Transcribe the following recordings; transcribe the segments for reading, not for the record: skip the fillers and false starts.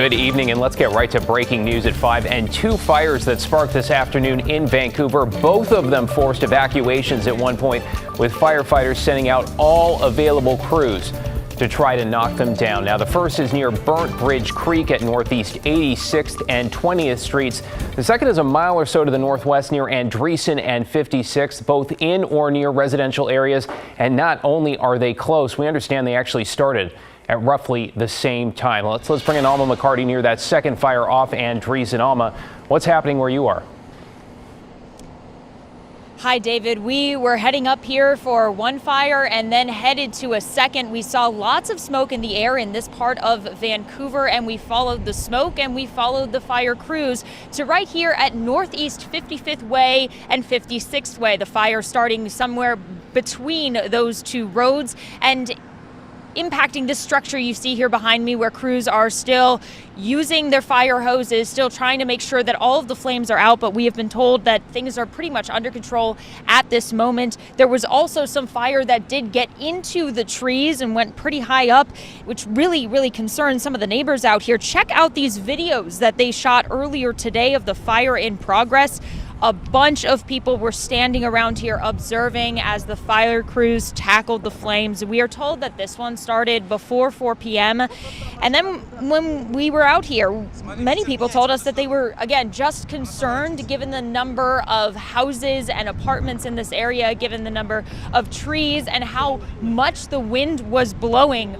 Good evening, and let's get right to breaking news at 5. And two fires that sparked this afternoon in Vancouver. Both of them forced evacuations at one point, with firefighters sending out all available crews to try to knock them down. Now, the first is near Burnt Bridge Creek at Northeast 86th and 20th Streets. The second is a mile or so to the northwest near Andreessen and 56th, both in or near residential areas. And not only are they close, we understand they actually started at roughly the same time. Let's bring in Alma McCarty near that second fire off Andreessen. Alma, what's happening where you are? Hi, David. We were heading up here for one fire and then headed to a second. We saw lots of smoke in the air in this part of Vancouver, and we followed the smoke and we followed the fire crews to right here at Northeast 55th Way and 56th Way. The fire starting somewhere between those two roads and impacting this structure you see here behind me, where crews are still using their fire hoses, still trying to make sure that all of the flames are out. But we have been told that things are pretty much under control at this moment. There was also some fire that did get into the trees and went pretty high up, which really concerns some of the neighbors out here. Check out these videos that they shot earlier today of the fire in progress. A bunch of people were standing around here observing as the fire crews tackled the flames. We are told that this one started before 4 p.m. And then when we were out here, many people told us that they were, again, just concerned given the number of houses and apartments in this area, given the number of trees and how much the wind was blowing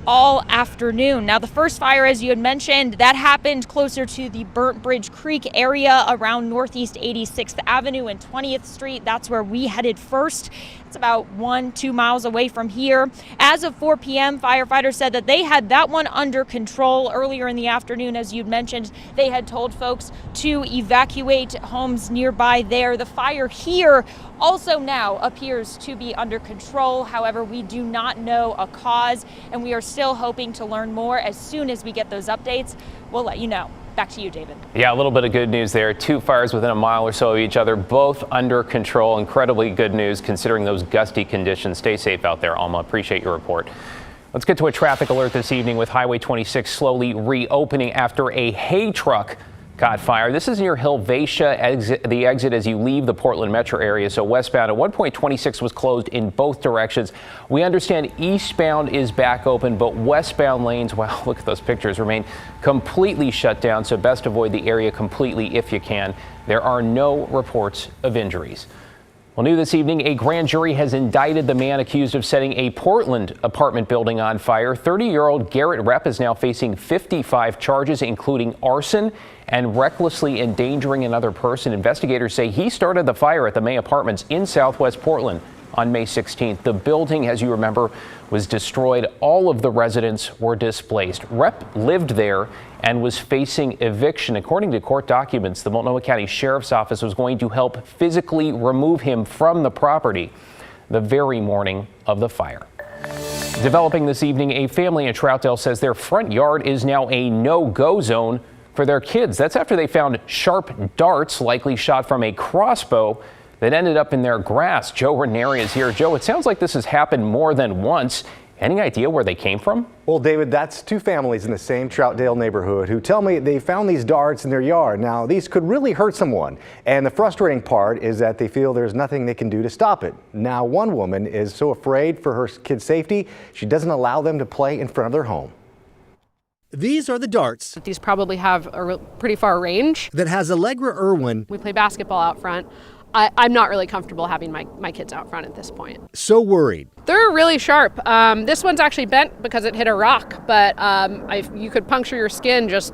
all afternoon. Now, the first fire, as you had mentioned, that happened closer to the Burnt Bridge Creek area around Northeast 86th Avenue and 20th Street. That's where we headed first. It's about 1-2 miles away from here. As of 4 p.m., firefighters said that they had that one under control. Earlier in the afternoon, as you'd mentioned, they had told folks to evacuate homes nearby there. The fire here also now appears to be under control. However, we do not know a cause, and we are still hoping to learn more. As soon as we get those updates, we'll let you know. Back to you, David. Yeah, a little bit of good news there. Two fires within a mile or so of each other, both under control. Incredibly good news considering those gusty conditions. Stay safe out there, Alma. Appreciate your report. Let's get to a traffic alert this evening with Highway 26 slowly reopening after a hay truck caught fire. This is near Helvetia, the exit as you leave the Portland metro area. So westbound at one point 26 was closed in both directions. We understand eastbound is back open, but westbound lanes, wow, look at those pictures, remain completely shut down. So best avoid the area completely if you can. There are no reports of injuries. Well, new this evening, a grand jury has indicted the man accused of setting a Portland apartment building on fire. 30-year-old Garrett Repp is now facing 55 charges, including arson and recklessly endangering another person. Investigators say he started the fire at the May Apartments in Southwest Portland on May 16th. The building, as you remember, was destroyed. All of the residents were displaced. Repp lived there and was facing eviction. According to court documents, the Multnomah County Sheriff's Office was going to help physically remove him from the property the very morning of the fire. Developing this evening, a family in Troutdale says their front yard is now a no-go zone for their kids. That's after they found sharp darts, likely shot from a crossbow, that ended up in their grass. Joe Ranieri is here. Joe, it sounds like this has happened more than once. Any idea where they came from? Well, David, that's two families in the same Troutdale neighborhood who tell me they found these darts in their yard. Now, these could really hurt someone. And the frustrating part is that they feel there's nothing they can do to stop it. Now, one woman is so afraid for her kids' safety, she doesn't allow them to play in front of their home. These are the darts. These probably have a pretty far range. That has Allegra Irwin. We play basketball out front. I'm not really comfortable having my kids out front at this point. So worried. They're really sharp. This one's actually bent because it hit a rock, but you could puncture your skin just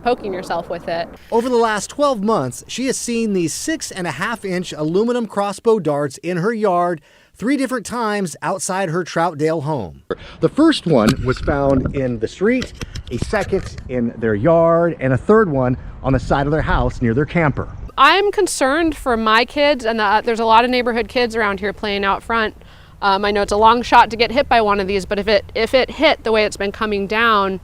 poking yourself with it. Over the last 12 months, she has seen these 6.5-inch aluminum crossbow darts in her yard 3 different times outside her Troutdale home. The first one was found in the street, a second in their yard, and a third one on the side of their house near their camper. I'm concerned for my kids, and there's a lot of neighborhood kids around here playing out front. I know it's a long shot to get hit by one of these, but if it hit the way it's been coming down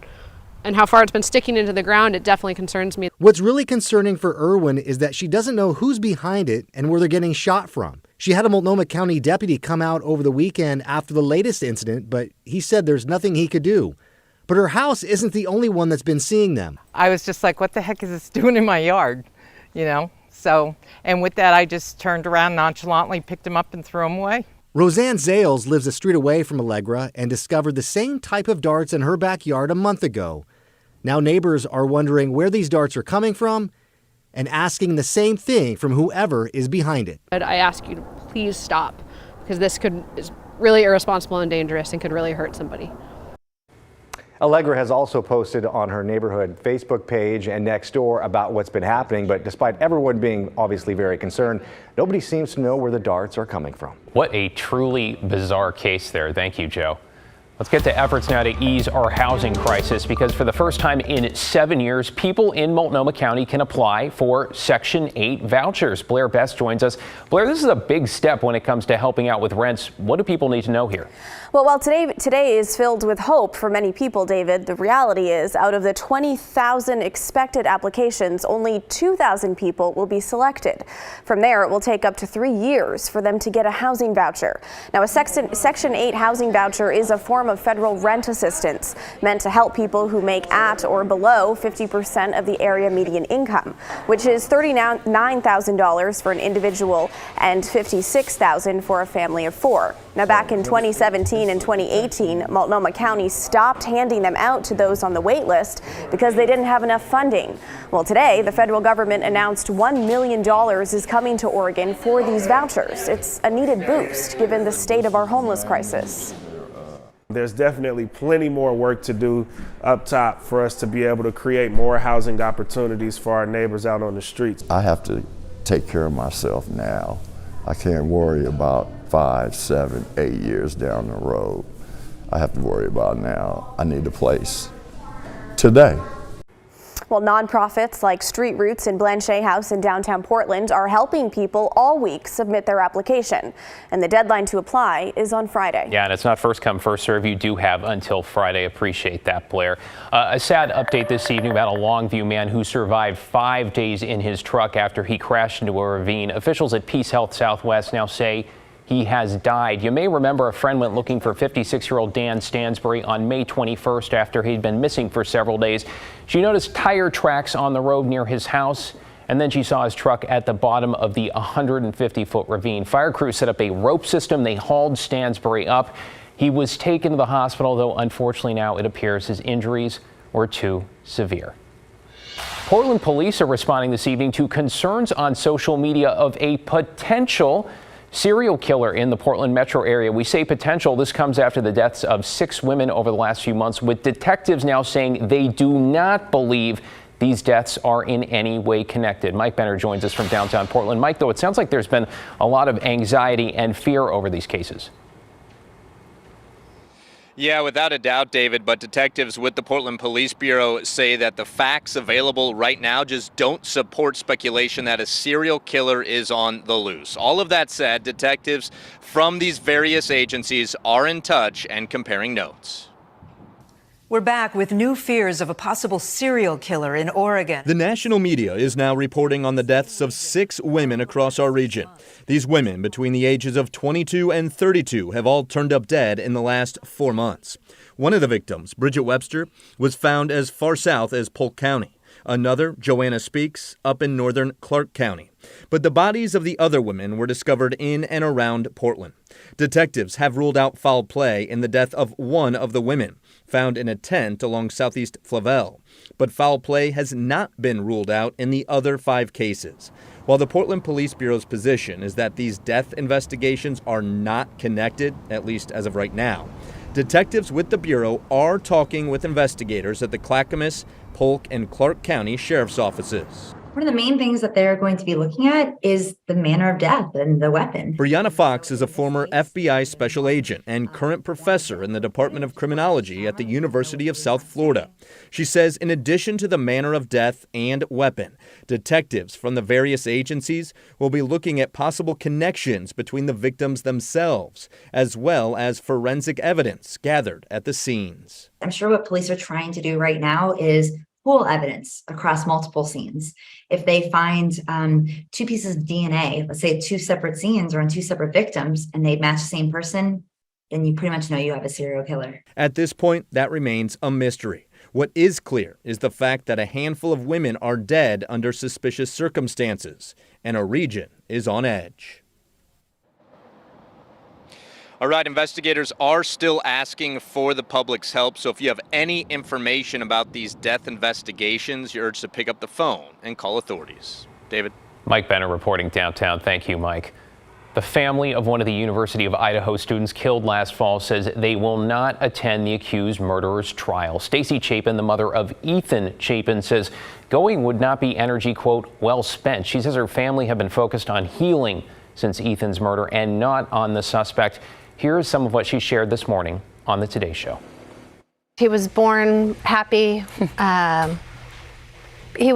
and how far it's been sticking into the ground, it definitely concerns me. What's really concerning for Irwin is that she doesn't know who's behind it and where they're getting shot from. She had a Multnomah County deputy come out over the weekend after the latest incident, but he said there's nothing he could do. But her house isn't the only one that's been seeing them. I was just like, what the heck is this doing in my yard? You know? So, and with that, I just turned around nonchalantly, picked them up and threw them away. Roseanne Zales lives a street away from Allegra and discovered the same type of darts in her backyard a month ago. Now neighbors are wondering where these darts are coming from and asking the same thing from whoever is behind it. I ask you to please stop, because this is really irresponsible and dangerous and could really hurt somebody. Allegra has also posted on her neighborhood Facebook page and next door about what's been happening, but despite everyone being obviously very concerned, nobody seems to know where the darts are coming from. What a truly bizarre case there. Thank you, Joe. Let's get to efforts now to ease our housing crisis, because for the first time in 7 years, people in Multnomah County can apply for Section 8 vouchers. Blair Best joins us. Blair, this is a big step when it comes to helping out with rents. What do people need to know here? Well, while today is filled with hope for many people, David, the reality is out of the 20,000 expected applications, only 2,000 people will be selected. From there, it will take up to 3 years for them to get a housing voucher. Now, a Section 8 housing voucher is a form of federal rent assistance meant to help people who make at or below 50% of the area median income, which is $39,000 for an individual and $56,000 for a family of 4. Now, back in 2017 and 2018, Multnomah County stopped handing them out to those on the wait list because they didn't have enough funding. Well, today, the federal government announced $1 million is coming to Oregon for these vouchers. It's a needed boost given the state of our homeless crisis. There's definitely plenty more work to do up top for us to be able to create more housing opportunities for our neighbors out on the streets. I have to take care of myself now. I can't worry about 5, 7, 8 years down the road. I have to worry about now. I need a place today. Well, nonprofits like Street Roots and Blanchet House in downtown Portland are helping people all week submit their application. And the deadline to apply is on Friday. Yeah, and it's not first come, first serve. You do have until Friday. Appreciate that, Blair. A sad update this evening about a Longview man who survived 5 days in his truck after he crashed into a ravine. Officials at Peace Health Southwest now say he has died. You may remember a friend went looking for 56-year-old Dan Stansbury on May 21st after he'd been missing for several days. She noticed tire tracks on the road near his house, and then she saw his truck at the bottom of the 150-foot ravine. Fire crews set up a rope system. They hauled Stansbury up. He was taken to the hospital, though unfortunately now it appears his injuries were too severe. Portland police are responding this evening to concerns on social media of a potential serial killer in the Portland metro area. We say potential. This comes after the deaths of 6 women over the last few months, with detectives now saying they do not believe these deaths are in any way connected. Mike Benner joins us from downtown Portland. Mike, though, it sounds like there's been a lot of anxiety and fear over these cases. Yeah, without a doubt, David, but detectives with the Portland Police Bureau say that the facts available right now just don't support speculation that a serial killer is on the loose. All of that said, detectives from these various agencies are in touch and comparing notes. We're back with new fears of a possible serial killer in Oregon. The national media is now reporting on the deaths of 6 women across our region. These women between the ages of 22 and 32 have all turned up dead in the last 4 months. One of the victims, Bridget Webster, was found as far south as Polk County. Another, Joanna Speaks, up in northern Clark County. But the bodies of the other women were discovered in and around Portland. Detectives have ruled out foul play in the death of one of the women, found in a tent along Southeast Flavel. But foul play has not been ruled out in the other 5 cases. While the Portland Police Bureau's position is that these death investigations are not connected, at least as of right now, detectives with the Bureau are talking with investigators at the Clackamas, Polk, and Clark County Sheriff's Offices. One of the main things that they're going to be looking at is the manner of death and the weapon. Brianna Fox is a former FBI special agent and current professor in the Department of Criminology at the University of South Florida. She says in addition to the manner of death and weapon, detectives from the various agencies will be looking at possible connections between the victims themselves, as well as forensic evidence gathered at the scenes. I'm sure what police are trying to do right now is pool evidence across multiple scenes. If they find 2 pieces of DNA, let's say 2 separate scenes or on 2 separate victims, and they match the same person, then you pretty much know you have a serial killer. At this point, that remains a mystery. What is clear is the fact that a handful of women are dead under suspicious circumstances, and a region is on edge. All right, investigators are still asking for the public's help, so if you have any information about these death investigations, you're urged to pick up the phone and call authorities. David? Mike Benner reporting downtown. Thank you, Mike. The family of one of the University of Idaho students killed last fall says they will not attend the accused murderer's trial. Stacy Chapin, the mother of Ethan Chapin, says going would not be energy, quote, well spent. She says her family have been focused on healing since Ethan's murder and not on the suspect. Here's some of what she shared this morning on the Today Show. He was born happy. He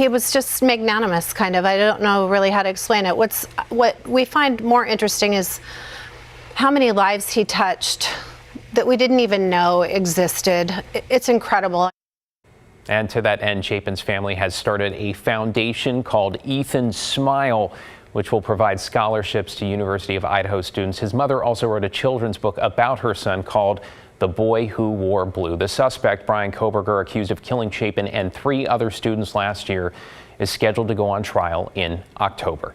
was just magnanimous, kind of. I don't know really how to explain it. What we find more interesting is how many lives he touched that we didn't even know existed. It's incredible. And to that end, Chapin's family has started a foundation called Ethan's Smile, which will provide scholarships to University of Idaho students. His mother also wrote a children's book about her son called The Boy Who Wore Blue. The suspect, Brian Koberger, accused of killing Chapin and 3 other students last year, is scheduled to go on trial in October.